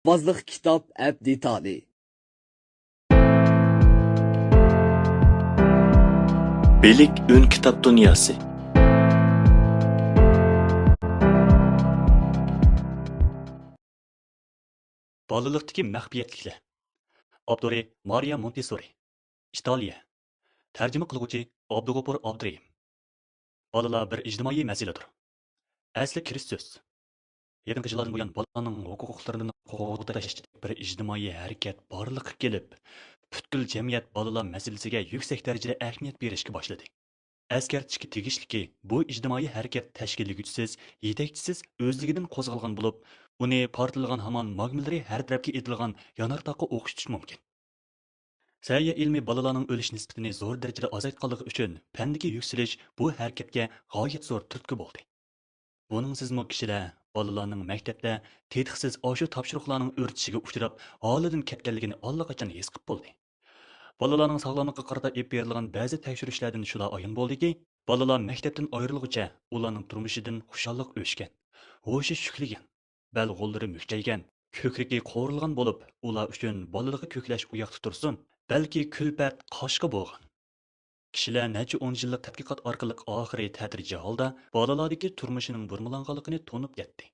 Bazlıq kitab Əbdi Tali. Belik ün kitap dünyası. Balılıktaki məxfiyyətliklər. Abduri Maria Montessori. İtaliya. Tərcümə qılğucu Abdugopur Abdurayim. Balalar bir ictimai məsələdir. Əsli kiriş söz. Yaqinqı yıllardan buyan balalarning huquqlarini qo'g'dash bir ijtimoiy harakat borliqqa kelib, butkul jamiyat balalar masalasiga yuksak darajada ahamiyat berishga boshladi. Askartishga tegishliki bu ijtimoiy harakat tashkillovchisiz, yetakchisiz o'zligidan qo'zg'algan bo'lib, uni portilgan hamon magmillari har tarafga etilgan yonartoqqa o'qitish mumkin. Sa'ya ilmi balalarning o'lish nisbatini zo'r darajada azaytganligi uchun fandagi yuksalish bu harakatga g'oyat zo'r turtki bo'ldi. Buning sizmi kishilar balalarning maktabda tetiqsiz oshu topshiriqlarning o'rtishiga uchrab, holidan ketganligini allaqachon his qilib bo'ldi. Balalarning sog'lomligiga qarata olib berilgan ba'zi tekshirishlardan shular ayon bo'ldiki, balalar maktabdan ayrilguncha ularning turmushidan xushallik o'chgan, ho'shi shuklagan, bal-g'o'llari mukchaygan, ko'kragi qo'rilgan bo'lib, ular uchun bolalig'i ko'klash u yoqda tursin, balki kulpat qoshqa bo'lgan. Kishilar necha 10 yillik tadqiqot orqali oxiri tadrijiy holda bolalardagi turmushining burmalanganligini to'nib yetdi.